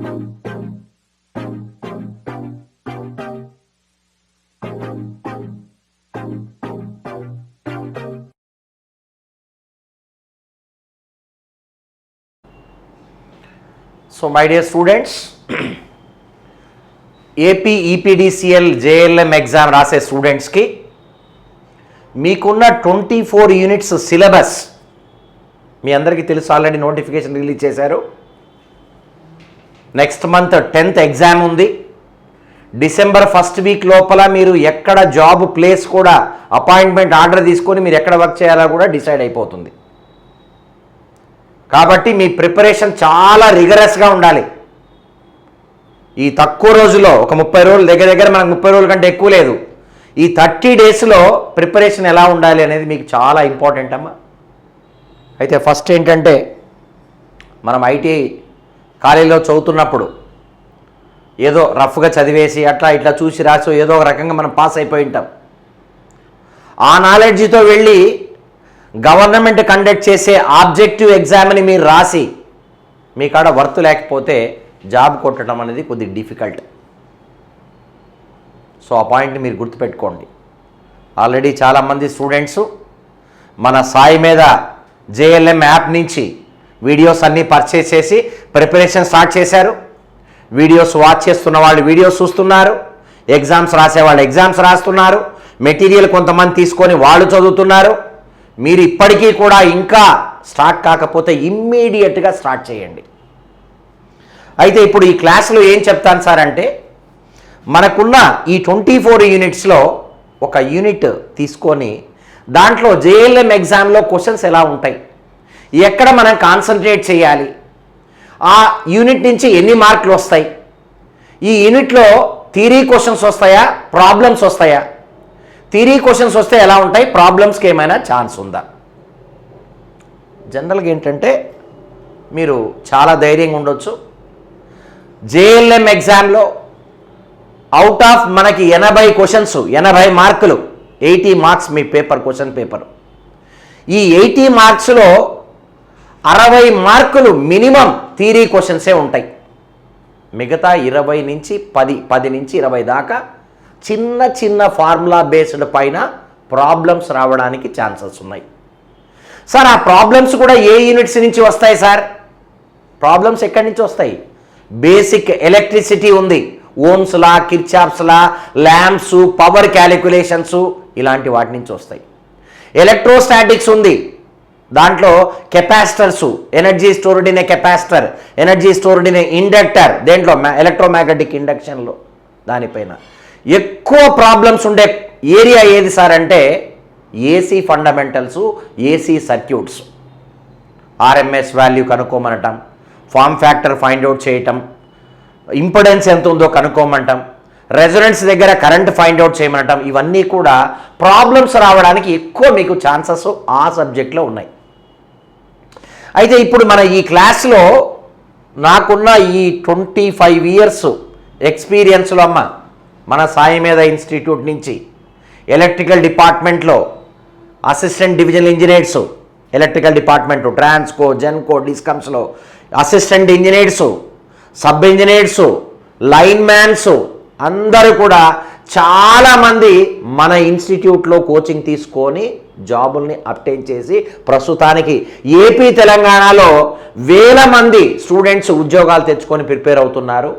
So my dear students, AP EPDCL JLM exam రాసే స్టూడెంట్స్కి మీకున్న 24 యూనిట్స్ సిలబస్ మీ అందరికీ తెలుసు, ఆల్రెడీ నోటిఫికేషన్ రిలీజ్ చేశారు. నెక్స్ట్ మంత్ 10th ఎగ్జామ్ ఉంది. డిసెంబర్ 1st వీక్ లోపల మీరు ఎక్కడ జాబ్ ప్లేస్ కూడా అపాయింట్మెంట్ ఆర్డర్ తీసుకొని మీరు ఎక్కడ వర్క్ చేయాలో కూడా డిసైడ్ అయిపోతుంది. కాబట్టి మీ ప్రిపరేషన్ చాలా రిగరస్గా ఉండాలి. ఈ తక్కువ రోజులో ఒక 30 రోజులు దగ్గర మనకు 30 రోజుల కంటే ఎక్కువ లేదు. ఈ 30 డేస్లో ప్రిపరేషన్ ఎలా ఉండాలి అనేది మీకు చాలా ఇంపార్టెంట్ అమ్మా. అయితే ఫస్ట్ ఏంటంటే, మనం ఐటీ కాలేజీలో చదువుతున్నప్పుడు ఏదో రఫ్గా చదివేసి అట్లా ఇట్లా చూసి రాసి ఏదో ఒక రకంగా మనం పాస్ అయిపోయి ఉంటాం. ఆ నాలెడ్జ్తో వెళ్ళి గవర్నమెంట్ కండక్ట్ చేసే ఆబ్జెక్టివ్ ఎగ్జామ్ని మీరు రాసి మీ కాడ వర్త్ లేకపోతే జాబ్ కొట్టడం అనేది కొద్దిగా డిఫికల్ట్. సో ఆ పాయింట్ని మీరు గుర్తుపెట్టుకోండి. ఆల్రెడీ చాలామంది స్టూడెంట్స్ మన సాయి మీద JLM యాప్ నుంచి వీడియోస్ అన్నీ పర్చేస్ చేసి ప్రిపరేషన్ స్టార్ట్ చేశారు. వీడియోస్ వాచ్ చేస్తున్న వాళ్ళు వీడియోస్ చూస్తున్నారు, ఎగ్జామ్స్ రాసేవాళ్ళు ఎగ్జామ్స్ రాస్తున్నారు, మెటీరియల్ కొంతమంది తీసుకొని వాళ్ళు చదువుతున్నారు. మీరు ఇప్పటికీ కూడా ఇంకా స్టార్ట్ కాకపోతే ఇమ్మీడియట్గా స్టార్ట్ చేయండి. అయితే ఇప్పుడు ఈ క్లాస్లో ఏం చెప్తాను సార్ అంటే, మనకున్న ఈ 24 యూనిట్స్లో ఒక యూనిట్ తీసుకొని దాంట్లో JLM ఎగ్జామ్లో క్వశ్చన్స్ ఎలా ఉంటాయి, ఎక్కడ మనం కాన్సన్ట్రేట్ చేయాలి, ఆ యూనిట్ నుంచి ఎన్ని మార్కులు వస్తాయి, ఈ యూనిట్లో థియరీ క్వశ్చన్స్ వస్తాయా ప్రాబ్లమ్స్ వస్తాయా, థియరీ క్వశ్చన్స్ వస్తే ఎలా ఉంటాయి, ప్రాబ్లమ్స్కి ఏమైనా ఛాన్స్ ఉందా. జనరల్గా ఏంటంటే మీరు చాలా ధైర్యంగా ఉండొచ్చు. JLM ఎగ్జామ్లో అవుట్ ఆఫ్ మనకి 80 క్వశ్చన్స్ 80 మార్కులు 80 మార్క్స్ మీ పేపర్ క్వశ్చన్ పేపర్. ఈ 80 మార్క్స్లో 60 మార్కులు మినిమం థియరీ క్వశ్చన్సే ఉంటాయి. మిగతా 20 నుంచి 10 నుంచి 20 దాకా చిన్న చిన్న ఫార్ములా బేస్డ్ పైన ప్రాబ్లమ్స్ రావడానికి ఛాన్సెస్ ఉన్నాయి. సార్ ఆ ప్రాబ్లమ్స్ కూడా ఏ యూనిట్స్ నుంచి వస్తాయి సార్? ప్రాబ్లమ్స్ ఎక్కడి నుంచి వస్తాయి? బేసిక్ ఎలక్ట్రిసిటీ ఉంది, Ohm's law, Kirchhoff's law, lamps, power calculations, ఇలాంటి వాటి నుంచి వస్తాయి. ఎలక్ట్రోస్టాటిక్స్ ఉంది, దాంట్లో capacitors, energy stored in a capacitor, energy stored in a inductor, దేంట్లో ఎలక్ట్రోమాగ్నెటిక్ ఇండక్షన్లో దానిపైన ఎక్కువ ప్రాబ్లమ్స్ ఉండే ఏరియా ఏది సార్ అంటే AC fundamentals, AC circuits. RMS value కనుక్కోమనటం, ఫామ్ ఫ్యాక్టర్ ఫైండ్ అవుట్ చేయటం, ఇంపెడెన్స్ ఎంత ఉందో కనుక్కోమంటాం, రెజొనెన్స్ దగ్గర కరెంట్ ఫైండ్ అవుట్ చేయమనటం, ఇవన్నీ కూడా ప్రాబ్లమ్స్ రావడానికి ఎక్కువ మీకు ఛాన్సెస్ ఆ సబ్జెక్ట్లో ఉన్నాయి. అయితే ఇప్పుడు మన ఈ క్లాస్లో నాకున్న ఈ 25 ఇయర్స్ ఎక్స్పీరియన్స్లో అమ్మ మన సాయి మీద ఇన్స్టిట్యూట్ నుంచి ఎలక్ట్రికల్ డిపార్ట్మెంట్లో assistant divisional engineers, electrical department Transco, Genco, డిస్కమ్స్లో assistant engineers, sub engineers, line mans అందరూ కూడా చాలామంది మన ఇన్స్టిట్యూట్లో కోచింగ్ తీసుకొని జాబుల్ని అబ్టైన్ చేసి ప్రస్తుతానికి ఏపీ తెలంగాణలో వేల మంది స్టూడెంట్స్ ఉద్యోగాలు తెచ్చుకొని ప్రిపేర్ అవుతున్నారు.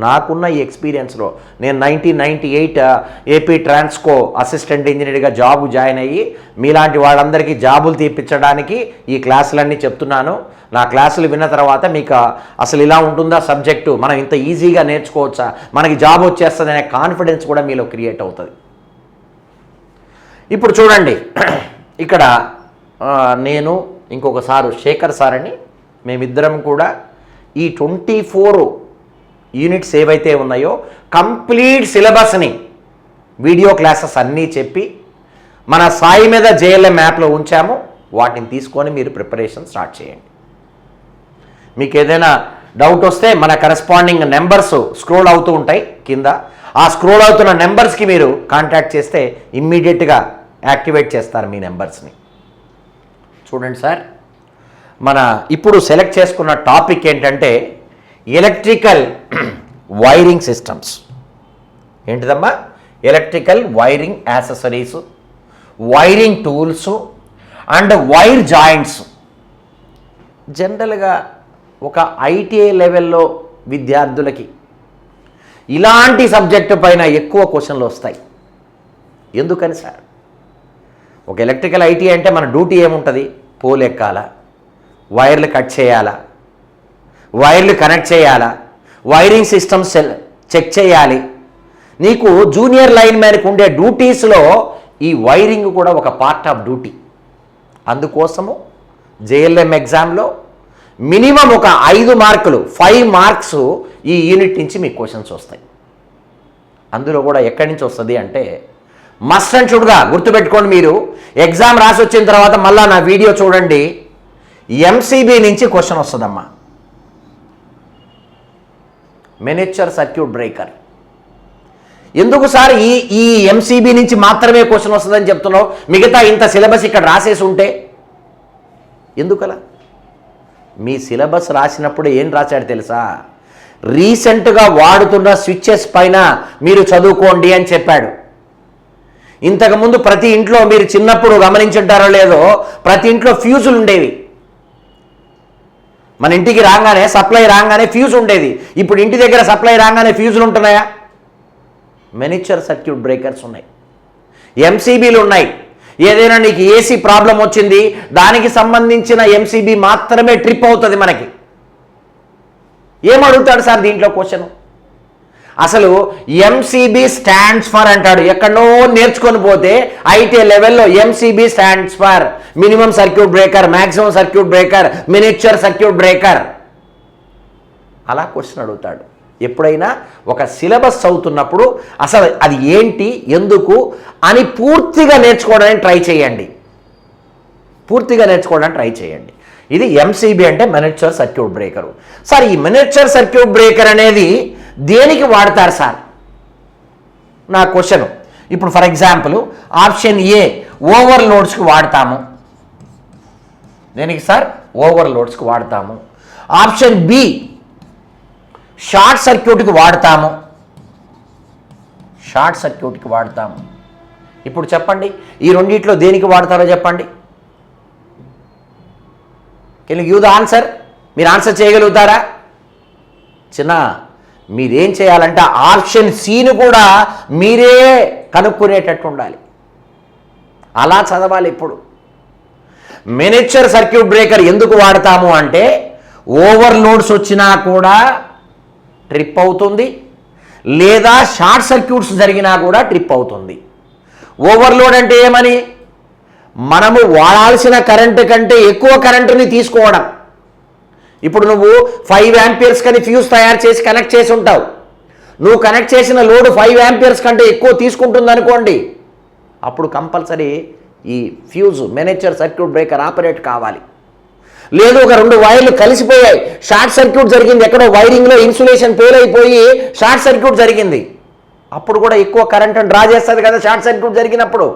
నాకున్న ఈ ఎక్స్పీరియన్స్లో నేను 1998 ఏపీ ట్రాన్స్కో అసిస్టెంట్ ఇంజనీర్గా జాబు జాయిన్ అయ్యి మీలాంటి వాళ్ళందరికీ జాబులు తీపించడానికి ఈ క్లాసులన్నీ చెప్తున్నాను. నా క్లాసులు విన్న తర్వాత మీకు అసలు ఇలా ఉంటుందా సబ్జెక్టు, మనం ఇంత ఈజీగా నేర్చుకోవచ్చా, మనకి జాబ్ వచ్చేస్తుంది అనే కాన్ఫిడెన్స్ కూడా మీలో క్రియేట్ అవుతుంది. ఇప్పుడు చూడండి, ఇక్కడ నేను ఇంకొక సారు శేఖర్ సార్ అని మేమిద్దరం కూడా ఈ 24 యూనిట్స్ ఏవైతే ఉన్నాయో కంప్లీట్ సిలబస్ని వీడియో క్లాసెస్ అన్నీ చెప్పి మన సాయి మీద JLM యాప్లో ఉంచాము. వాటిని తీసుకొని మీరు ప్రిపరేషన్ స్టార్ట్ చేయండి. మీకు ఏదైనా డౌట్ వస్తే మన కరెస్పాండింగ్ నెంబర్స్ స్క్రోల్ అవుతూ ఉంటాయి కింద. ఆ స్క్రోల్ అవుతున్న నెంబర్స్కి మీరు కాంటాక్ట్ చేస్తే ఇమ్మీడియట్గా యాక్టివేట్ చేస్తారు మీ నెంబర్స్ని. చూడండి సార్, మన ఇప్పుడు సెలెక్ట్ చేసుకున్న టాపిక్ ఏంటంటే ఎలక్ట్రికల్ వైరింగ్ సిస్టమ్స్. ఏంటిదమ్మా? Electrical wiring accessories, wiring tools and wire joints. జనరల్గా ఒక ఐటీఐ లెవెల్లో విద్యార్థులకి ఇలాంటి సబ్జెక్టు పైన ఎక్కువ క్వశ్చన్లు వస్తాయి. ఎందుకని సార్? ఒక ఎలక్ట్రికల్ ఐటీ అంటే మన డ్యూటీ ఏముంటుంది? పోల్ ఎక్కాలా, వైర్లు కట్ చేయాలా, వైర్లు కనెక్ట్ చేయాలా, వైరింగ్ సిస్టమ్స్ చెక్ చేయాలి. నీకు జూనియర్ లైన్ మ్యాన్కి ఉండే డ్యూటీస్లో ఈ వైరింగ్ కూడా ఒక పార్ట్ ఆఫ్ డ్యూటీ. అందుకోసము జేఎల్ఎం ఎగ్జామ్లో మినిమం ఒక 5 మార్కులు 5 మార్క్స్ ఈ యూనిట్ నుంచి మీకు క్వశ్చన్స్ వస్తాయి. అందులో కూడా ఎక్కడి నుంచి వస్తుంది అంటే మస్ట్ అండ్ షుడ్గా గుర్తుపెట్టుకోండి. మీరు ఎగ్జామ్ రాసి వచ్చిన తర్వాత మళ్ళీ నా వీడియో చూడండి, ఎంసీబీ నుంచి క్వశ్చన్ వస్తుందమ్మా. Miniature circuit breaker. ఎందుకు సార్ ఈ ఎంసీబీ నుంచి మాత్రమే క్వశ్చన్ వస్తుందని చెప్తున్నావు? మిగతా ఇంత సిలబస్ ఇక్కడ రాసేసి ఉంటే ఎందుకలా? మీ సిలబస్ రాసినప్పుడు ఏం రాశాడు తెలుసా? రీసెంట్గా వాడుతున్న స్విచ్చెస్ పైన మీరు చదువుకోండి అని చెప్పాడు. ఇంతకుముందు ప్రతి ఇంట్లో మీరు చిన్నప్పుడు గమనించుంటారో లేదో, ప్రతి ఇంట్లో ఫ్యూజులు ఉండేవి. మన ఇంటికి రాగానే సప్లై రాగానే ఫ్యూజ్ ఉండేది. ఇప్పుడు ఇంటి దగ్గర సప్లై రాగానే ఫ్యూజులు ఉంటున్నాయా? మినియేచర్ సర్క్యూట్ బ్రేకర్స్ ఉన్నాయి, ఎంసీబీలు ఉన్నాయి. ఏదైనా నీకు ఏసీ ప్రాబ్లం వచ్చింది, దానికి సంబంధించిన ఎంసీబీ మాత్రమే ట్రిప్ అవుతుంది మనకి. ఏమడుగుతాడు సార్ దీంట్లో క్వశ్చన్? అసలు ఎంసీబీ స్టాండ్స్ ఫర్ అంటాడు. ఎక్కడో నేర్చుకొని పోతే ఐటీ లెవెల్లో MCB stands for minimum circuit breaker, maximum circuit breaker, miniature circuit breaker, అలా క్వశ్చన్ అడుగుతాడు. ఎప్పుడైనా ఒక సిలబస్ చదువుతున్నప్పుడు అసలు అది ఏంటి, ఎందుకు అని పూర్తిగా నేర్చుకోవడానికి ట్రై చేయండి. ఇది ఎంసీబీ అంటే మినియేచర్ సర్క్యూట్ బ్రేకరు. సార్ ఈ మినియేచర్ సర్క్యూట్ బ్రేకర్ అనేది దేనికి వాడతారు సార్? నా క్వశ్చన్. ఇప్పుడు ఫర్ ఎగ్జాంపుల్ ఆప్షన్ ఏ ఓవర్లోడ్స్కి వాడతాము. దేనికి సార్? ఓవర్లోడ్స్కి వాడతాము. ఆప్షన్ బి షార్ట్ సర్క్యూట్కి వాడతాము. ఇప్పుడు చెప్పండి, ఈ రెండిట్లో దేనికి వాడతారో చెప్పండి. Can you give the answer? మీరు ఆన్సర్ చేయగలుగుతారా? మీరేం చేయాలంటే ఆప్షన్ సిని కూడా మీరే కనుక్కునేటట్టు ఉండాలి. అలా చదవాలి. ఇప్పుడు మినియేచర్ సర్క్యూట్ బ్రేకర్ ఎందుకు వాడతాము అంటే ఓవర్లోడ్స్ వచ్చినా కూడా ట్రిప్ అవుతుంది, లేదా షార్ట్ సర్క్యూట్స్ జరిగినా కూడా ట్రిప్ అవుతుంది. ఓవర్లోడ్ అంటే ఏమని? మనము వాడాల్సిన కరెంటు కంటే ఎక్కువ కరెంటుని తీసుకోవడం. ఇప్పుడు నువ్వు 5 యాంపియర్స్ కని ఫ్యూజ్ తయారు చేసి కనెక్ట్ చేసి ఉంటావు. నువ్వు కనెక్ట్ చేసిన లోడ్ 5 యాంపియర్స్ కంటే ఎక్కువ తీసుకుంటుంది అనుకోండి, అప్పుడు కంపల్సరీ ఈ fuse miniature circuit breaker operate కావాలి. లేదు ఒక 2 వైర్లు కలిసిపోయాయి, షార్ట్ సర్క్యూట్ జరిగింది, ఎక్కడో వైరింగ్లో ఇన్సులేషన్ ఫెయిల్ అయిపోయి షార్ట్ సర్క్యూట్ జరిగింది, అప్పుడు కూడా ఎక్కువ కరెంట్ని డ్రా చేస్తుంది కదా షార్ట్ సర్క్యూట్ జరిగినప్పుడు,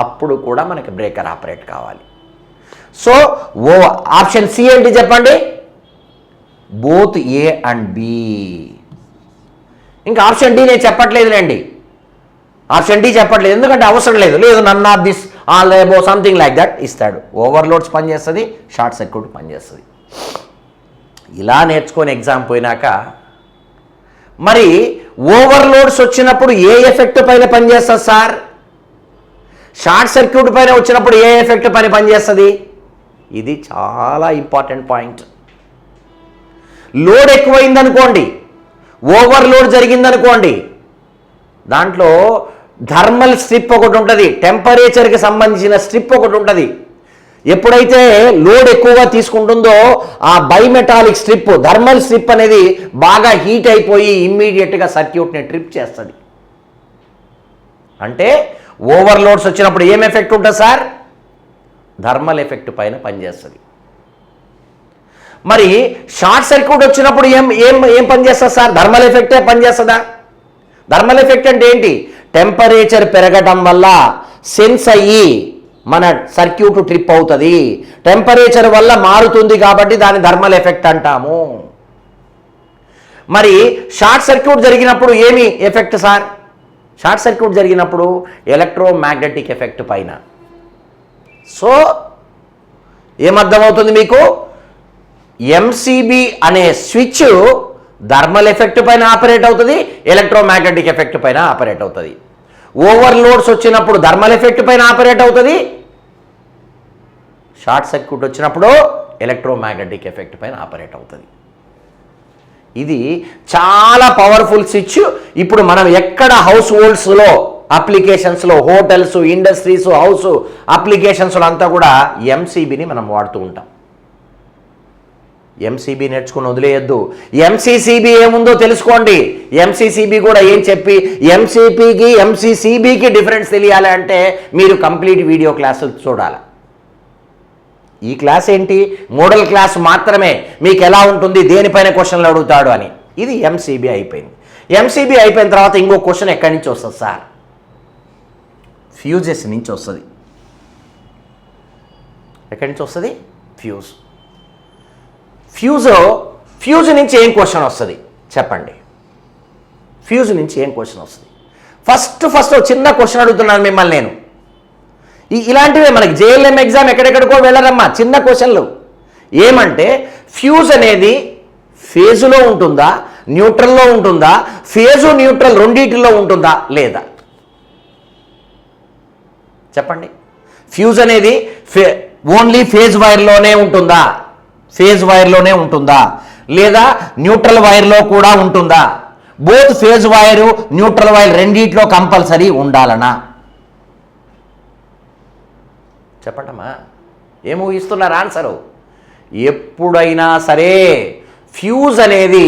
అప్పుడు కూడా మనకి బ్రేకర్ ఆపరేట్ కావాలి. సో ఆప్షన్ సి ఏంటి చెప్పండి? Both A and B. ఇంకా ఆప్షన్ డి నేను చెప్పట్లేదులేండి, ఆప్షన్ డి చెప్పట్లేదు, ఎందుకంటే అవసరం లేదు none of this all above something like that ఇస్తాడు. ఓవర్లోడ్స్ పనిచేస్తుంది, షార్ట్ సర్క్యూట్ పనిచేస్తుంది. ఇలా నేర్చుకొని ఎగ్జామ్ పోయినాక మరి ఓవర్లోడ్స్ వచ్చినప్పుడు ఏ ఎఫెక్ట్ పైన పనిచేస్తుంది సార్? షార్ట్ సర్క్యూట్ పైన వచ్చినప్పుడు ఏ ఎఫెక్ట్ పైన పనిచేస్తుంది? ఇది చాలా ఇంపార్టెంట్ పాయింట్. లోడ్ ఎక్కువైందనుకోండి, ఓవర్లోడ్ జరిగిందనుకోండి, దాంట్లో థర్మల్ స్ట్రిప్ ఒకటి ఉంటుంది, టెంపరేచర్కి సంబంధించిన స్ట్రిప్ ఒకటి ఉంటుంది. ఎప్పుడైతే లోడ్ ఎక్కువగా తీసుకుంటుందో ఆ బైమెటాలిక్ స్ట్రిప్, థర్మల్ స్ట్రిప్ అనేది బాగా హీట్ అయిపోయి ఇమ్మీడియట్గా సర్క్యూట్ని ట్రిప్ చేస్తుంది. అంటే ఓవర్లోడ్స్ వచ్చినప్పుడు ఏం ఎఫెక్ట్ ఉంటుంది సార్? థర్మల్ ఎఫెక్ట్ పైన పనిచేస్తుంది. మరి షార్ట్ సర్క్యూట్ వచ్చినప్పుడు ఏం ఏం ఏం పనిచేస్తుంది సార్? థర్మల్ ఎఫెక్టే పనిచేస్తుందా? థర్మల్ ఎఫెక్ట్ అంటే ఏంటి? టెంపరేచర్ పెరగడం వల్ల సెన్స్ అయ్యి మన సర్క్యూట్ ట్రిప్ అవుతుంది. టెంపరేచర్ వల్ల మారుతుంది కాబట్టి దాన్ని థర్మల్ ఎఫెక్ట్ అంటాము. మరి షార్ట్ సర్క్యూట్ జరిగినప్పుడు ఏమి ఎఫెక్ట్ సార్? షార్ట్ సర్క్యూట్ జరిగినప్పుడు ఎలక్ట్రోమాగ్నెటిక్ ఎఫెక్ట్ పైన. సో ఏమర్థమవుతుంది మీకు? ఎంసీబీ అనే స్విచ్ థర్మల్ ఎఫెక్ట్ పైన ఆపరేట్ అవుతుంది, ఎలక్ట్రోమాగ్నెటిక్ ఎఫెక్ట్ పైన ఆపరేట్ అవుతుంది. ఓవర్లోడ్స్ వచ్చినప్పుడు థర్మల్ ఎఫెక్ట్ పైన ఆపరేట్ అవుతుంది, షార్ట్ సర్క్యూట్ వచ్చినప్పుడు ఎలక్ట్రోమాగ్నెటిక్ ఎఫెక్ట్ పైన ఆపరేట్ అవుతుంది. ఇది చాలా పవర్ఫుల్ స్విచ్. ఇప్పుడు మనం ఎక్కడ హౌస్ హోల్డ్స్లో, అప్లికేషన్స్లో, హోటల్స్, ఇండస్ట్రీస్, హౌస్ అప్లికేషన్స్లో అంతా కూడా ఎంసీబీని మనం వాడుతూ ఉంటాం. ఎంసీబీ నేర్చుకుని వదిలేయద్దు. ఎంసీసీబీ ఏముందో తెలుసుకోండి. ఎంసీసీబీ కూడా ఏం చెప్పి ఎంసీపీకి ఎంసీసీబీకి డిఫరెన్స్ తెలియాలి అంటే మీరు కంప్లీట్ వీడియో క్లాసులు చూడాలి. ఈ క్లాస్ ఏంటి? మోడల్ క్లాస్ మాత్రమే. మీకు ఎలా ఉంటుంది, దేనిపైన క్వశ్చన్లు అడుగుతాడు అని. ఇది ఎంసీబీ అయిపోయింది. ఎంసీబీ అయిపోయిన తర్వాత ఇంకో క్వశ్చన్ ఎక్కడి నుంచి వస్తుంది సార్? ఫ్యూజెస్ నుంచి వస్తుంది. ఎక్కడి నుంచి వస్తుంది? ఫ్యూజ్ నుంచి ఏం క్వశ్చన్ వస్తుంది చెప్పండి? ఫ్యూజ్ నుంచి ఏం క్వశ్చన్ వస్తుంది? ఫస్ట్ చిన్న క్వశ్చన్ అడుగుతున్నాను మిమ్మల్ని నేను. ఇలాంటివే మనకి జేఎల్ఎం ఎగ్జామ్ ఎక్కడెక్కడికో వెళ్ళరమ్మా, చిన్న క్వశ్చన్లు. ఏమంటే ఫ్యూజ్ అనేది ఫేజులో ఉంటుందా, న్యూట్రల్లో ఉంటుందా, ఫేజు న్యూట్రల్ రెండింటిలో ఉంటుందా లేదా చెప్పండి? ఫ్యూజ్ అనేది ఓన్లీ ఫేజ్ వైర్లోనే ఉంటుందా, లేదా న్యూట్రల్ వైర్లో కూడా ఉంటుందా? Both phase wire, neutral wire రెండిట్లో కంపల్సరీ ఉండాలనా? చెప్పండమ్మా, ఏం ఊహిస్తున్నారు ఆన్సరు? ఎప్పుడైనా సరే ఫ్యూజ్ అనేది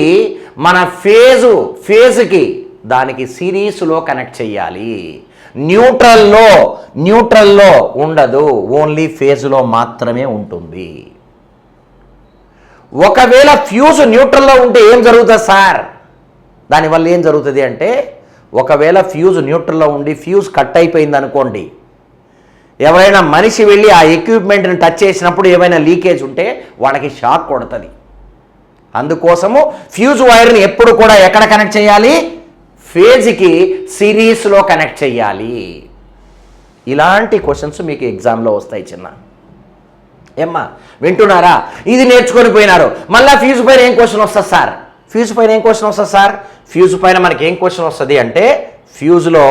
మన ఫేజ్కి దానికి సిరీస్లో కనెక్ట్ చేయాలి. న్యూట్రల్లో ఉండదు, ఓన్లీ ఫేజ్లో మాత్రమే ఉంటుంది. ఒకవేళ ఫ్యూజ్ న్యూట్రల్లో ఉంటే ఏం జరుగుతుంది సార్? దానివల్ల ఏం జరుగుతుంది అంటే, ఒకవేళ ఫ్యూజ్ న్యూట్రల్లో ఉండి ఫ్యూజ్ కట్ అయిపోయింది అనుకోండి, ఎవరైనా మనిషి వెళ్ళి ఆ ఎక్విప్మెంట్ని టచ్ చేసినప్పుడు ఏమైనా లీకేజ్ ఉంటే వాళ్ళకి షాక్ కొడుతుంది. అందుకోసము ఫ్యూజ్ వైర్ని ఎప్పుడు కూడా ఎక్కడ కనెక్ట్ చేయాలి? ఫేజ్కి సిరీస్లో కనెక్ట్ చేయాలి. ఇలాంటి క్వశ్చన్స్ మీకు ఎగ్జామ్లో వస్తాయి చిన్న. ఏమ్మా వింటున్నారా? ఇది నేర్చుకొని పోయినారు. మళ్ళీ ఫ్యూజ్ పైన ఏం క్వశ్చన్ వస్తుంది సార్? ఫ్యూజ్ పైన మనకి ఏం క్వశ్చన్ వస్తుంది అంటే, ఫ్యూజ్లో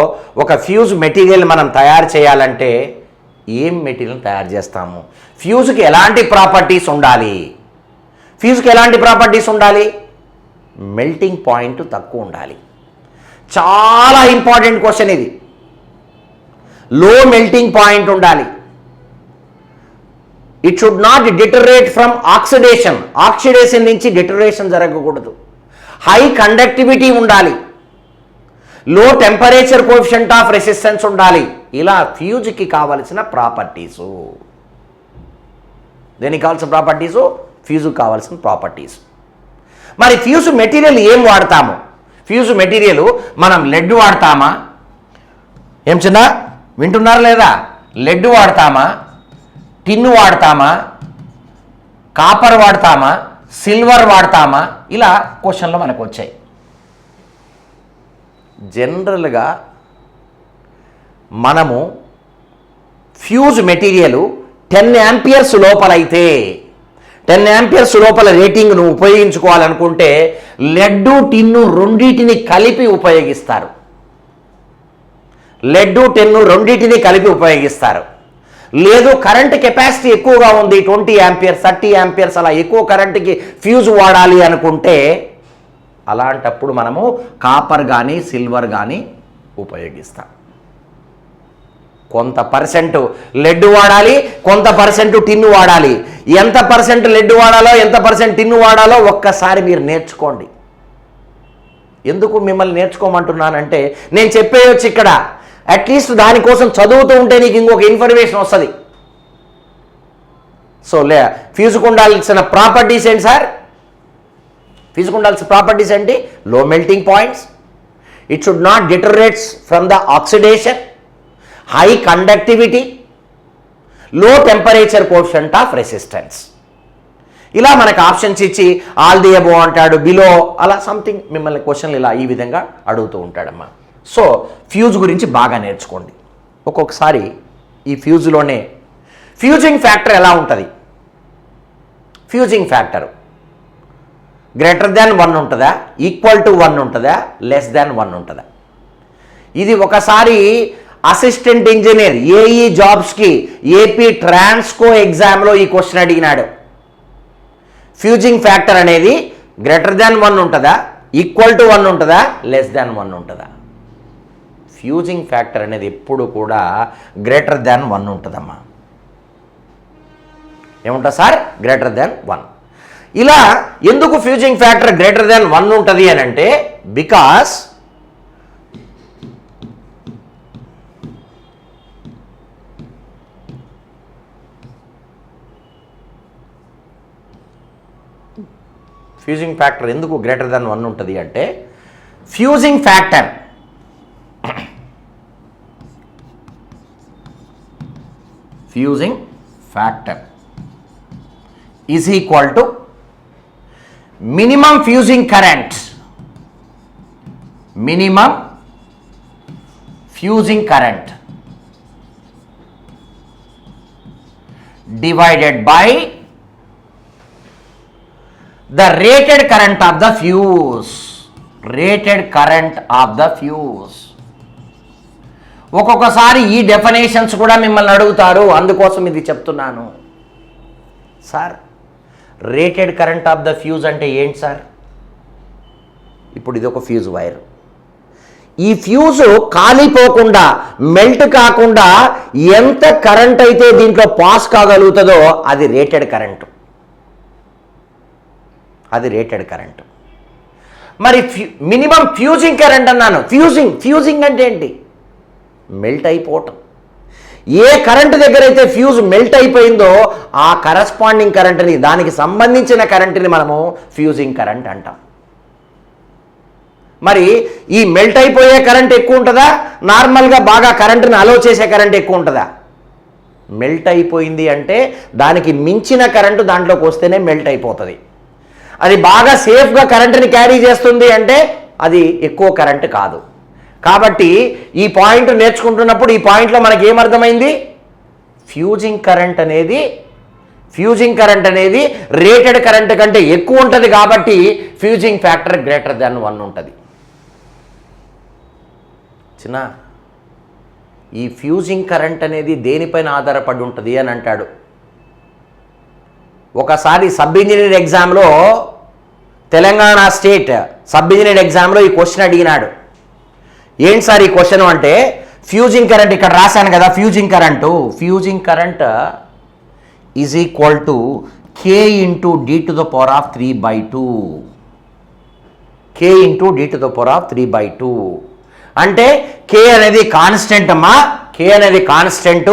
ఒక ఫ్యూజ్ మెటీరియల్ మనం తయారు చేయాలంటే ఏం మెటీరియల్ తయారు చేస్తాము? ఫ్యూజ్కి ఎలాంటి ప్రాపర్టీస్ ఉండాలి? మెల్టింగ్ పాయింట్ తక్కువ ఉండాలి. చాలా ఇంపార్టెంట్ క్వశ్చన్ ఇది. లో మెల్టింగ్ పాయింట్ ఉండాలి. It should not deteriorate from oxidation నుంచి డిటరేషన్ జరగకూడదు. హై కండక్టివిటీ ఉండాలి. లో టెంపరేచర్ కోఎఫిషియంట్ ఆఫ్ రెసిస్టెన్స్ ఉండాలి. ఇలా ఫ్యూజ్కి కావలసిన ప్రాపర్టీసు. దేనికి కావాల్సిన ప్రాపర్టీసు? ఫ్యూజ్కి కావాల్సిన ప్రాపర్టీస్. మరి ఫ్యూజ్ మెటీరియల్ ఏం వాడతాము? ఫ్యూజ్ మెటీరియల్ మనం లెడ్ వాడతామా? ఏం చిన్న వింటున్నారా లేదా? లెడ్ వాడతామా, టిన్ వాడతామా, కాపర్ వాడతామా, సిల్వర్ వాడతామా? ఇలా క్వశ్చన్లు మనకు వచ్చాయి. జనరల్గా మనము ఫ్యూజ్ మెటీరియల్ 10 amperes లోపలైతే 10 amperes లోపల రేటింగ్ను ఉపయోగించుకోవాలనుకుంటే లెడ్, టిన్ను రెండింటిని కలిపి ఉపయోగిస్తారు. లేదు కరెంట్ కెపాసిటీ ఎక్కువగా ఉంది, 20 amperes 30 amperes అలా ఎక్కువ కరెంట్కి ఫ్యూజ్ వాడాలి అనుకుంటే అలాంటప్పుడు మనము కాపర్ కానీ సిల్వర్ కానీ ఉపయోగిస్తాం. కొంత పర్సెంట్ లెడ్ వాడాలి, కొంత పర్సెంట్ టిన్ను వాడాలి. ఎంత పర్సెంట్ లెడ్ వాడాలో, ఎంత పర్సెంట్ టిన్ను వాడాలో ఒక్కసారి మీరు నేర్చుకోండి. ఎందుకు మిమ్మల్ని నేర్చుకోమంటున్నానంటే, నేను చెప్పేయచ్చు ఇక్కడ, అట్లీస్ట్ దానికోసం చదువుతూ ఉంటే నీకు ఇంకొక ఇన్ఫర్మేషన్ వస్తుంది. సో ఫ్యూజ్కు ఉండాల్సిన ప్రాపర్టీస్ ఏంటి సార్? ఫ్యూజ్కు ఉండాల్సిన ప్రాపర్టీస్ ఏంటి? Low melting points, it should not deteriorates from the oxidation, high conductivity, low temperature coefficient of resistance. ఇలా మనకు ఆప్షన్స్ ఇచ్చి ఆల్ ది అబోవ్ అంటాడు, బిలో, అలా సంథింగ్ మిమ్మల్ని క్వశ్చన్లు ఇలా ఈ విధంగా అడుగుతూ ఉంటాడమ్మా. సో ఫ్యూజ్ గురించి బాగా నేర్చుకోండి. ఒక్కొక్కసారి ఈ ఫ్యూజ్లోనే ఫ్యూజింగ్ ఫ్యాక్టర్ ఎలా ఉంటుంది, ఫ్యూజింగ్ ఫ్యాక్టర్ గ్రేటర్ దాన్ 1 ఉంటుందా, ఈక్వల్ టు 1 ఉంటుందా, లెస్ దాన్ 1 ఉంటుందా? ఇది ఒకసారి అసిస్టెంట్ ఇంజనీర్ ఏఈ జాబ్స్కి ఏపీ ట్రాన్స్కో ఎగ్జామ్లో ఈ క్వశ్చన్ అడిగినాడు. ఫ్యూజింగ్ ఫ్యాక్టర్ అనేది గ్రేటర్ దాన్ 1 ఉంటుందా, ఈక్వల్ టు 1 ఉంటుందా, లెస్ దాన్ 1 ఉంటుందా? ఫ్యూజింగ్ ఫ్యాక్టర్ అనేది ఎప్పుడు కూడా గ్రేటర్ దాన్ 1 ఉంటుందమ్మా. ఏముంటుంది సార్? Greater than 1. ఇలా ఎందుకు ఫ్యూజింగ్ ఫ్యాక్టర్ గ్రేటర్ దాన్ 1 ఉంటుంది అని అంటే, బికాస్ ఫ్యూజింగ్ ఫ్యాక్టర్ ఎందుకు గ్రేటర్ దాన్ 1 ఉంటుంది అంటే, fusing factor is equal to minimum fusing current, divided by the rated current of the fuse. ఒక్కొక్కసారి ఈ డెఫినేషన్స్ కూడా మిమ్మల్ని అడుగుతారు, అందుకోసం ఇది చెప్తున్నాను. Sir rated current of the fuse అంటే ఏంటి సార్? ఇప్పుడు ఇది ఒక ఫ్యూజ్ వైర్. ఈ ఫ్యూజ్ కాలిపోకుండా, మెల్ట్ కాకుండా ఎంత కరెంట్ అయితే దీంట్లో పాస్ కాగలుగుతుందో అది రేటెడ్ కరెంటు. మరి మినిమం ఫ్యూజింగ్ కరెంట్ అన్నాను. ఫ్యూజింగ్ అంటే ఏంటి? మెల్ట్ అయిపోవటం. ఏ కరెంట్ దగ్గర అయితే ఫ్యూజ్ మెల్ట్ అయిపోయిందో ఆ కరస్పాండింగ్ కరెంట్ని, దానికి సంబంధించిన కరెంట్ని మనము ఫ్యూజింగ్ కరెంట్ అంటాం. మరి ఈ మెల్ట్ అయిపోయే కరెంట్ ఎక్కువ ఉంటుందా, నార్మల్గా బాగా కరెంటుని అలో చేసే కరెంట్ ఎక్కువ ఉంటుందా? మెల్ట్ అయిపోయింది అంటే దానికి మించిన కరెంటు దాంట్లోకి వస్తేనే మెల్ట్ అయిపోతుంది. అది బాగా సేఫ్గా కరెంటుని క్యారీ చేస్తుంది అంటే అది ఎక్కువ కరెంటు కాదు. కాబట్టి ఈ పాయింట్ నేర్చుకుంటున్నప్పుడు ఈ పాయింట్లో మనకి ఏమర్థమైంది? ఫ్యూజింగ్ కరెంట్ అనేది రేటెడ్ కరెంట్ కంటే ఎక్కువ ఉంటుంది కాబట్టి ఫ్యూజింగ్ ఫ్యాక్టర్ గ్రేటర్ దాన్ 1 ఉంటుంది. చిన్న ఈ ఫ్యూజింగ్ కరెంట్ అనేది దేనిపైన ఆధారపడి ఉంటుంది అని అంటాడు. ఒకసారి సబ్ ఇంజనీర్ ఎగ్జామ్లో, తెలంగాణ స్టేట్ సబ్ ఇంజనీర్ ఎగ్జామ్లో ఈ క్వశ్చన్ అడిగినాడు. ఏంటి సార్ ఈ క్వశ్చన్ అంటే, ఫ్యూజింగ్ కరెంట్ ఇక్కడ రాశాను కదా, fusing current is equal to K into D to the power of 3/2. K into D to the power of 3/2 అంటే K అనేది కాన్స్టెంట్ అమ్మా. K అనేది constant.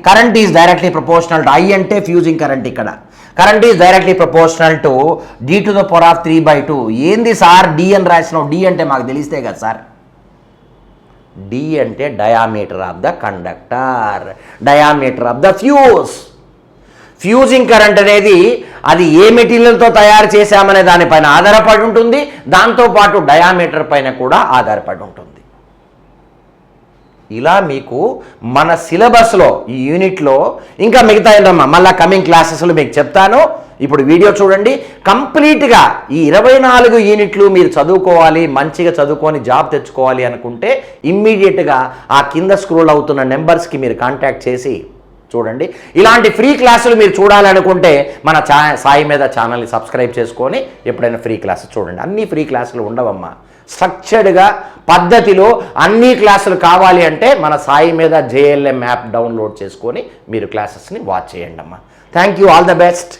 Current is directly proportional to I అంటే fusing current. ఇక్కడ current is directly proportional to D to the power of 3/2. ఏంది sir D అని రాసినావు? D అంటే మాకు తెలిస్తే కదా సార్. D అంటే diameter of the conductor, diameter of the fuse. Fusing current అనేది అది ఏ మెటీరియల్తో తయారు చేశామనే దానిపైన ఆధారపడి ఉంటుంది, దాంతోపాటు డయామీటర్ పైన కూడా ఆధారపడి ఉంటుంది. ఇలా మీకు మన సిలబస్లో ఈ యూనిట్లో ఇంకా మిగతా ఏంటమ్మా మళ్ళీ కమింగ్ క్లాసెస్లో మీకు చెప్తాను. ఇప్పుడు వీడియో చూడండి. కంప్లీట్గా ఈ 24 యూనిట్లు మీరు చదువుకోవాలి, మంచిగా చదువుకొని జాబ్ తెచ్చుకోవాలి అనుకుంటే ఇమ్మీడియట్గా ఆ కింద స్క్రోల్ అవుతున్న నెంబర్స్కి మీరు కాంటాక్ట్ చేసి చూడండి. ఇలాంటి ఫ్రీ క్లాసులు మీరు చూడాలనుకుంటే మన సాయి మీద ఛానల్ని సబ్స్క్రైబ్ చేసుకొని ఎప్పుడైనా ఫ్రీ క్లాసెస్ చూడండి. అన్ని ఫ్రీ క్లాసులు ఉండవమ్మా. స్ట్రక్చర్డ్గా పద్ధతిలో అన్ని క్లాసులు కావాలి అంటే మన సాయి మీద JLM యాప్ డౌన్లోడ్ చేసుకొని మీరు క్లాసెస్ని వాచ్ చేయండి అమ్మా. Thank you. All the best.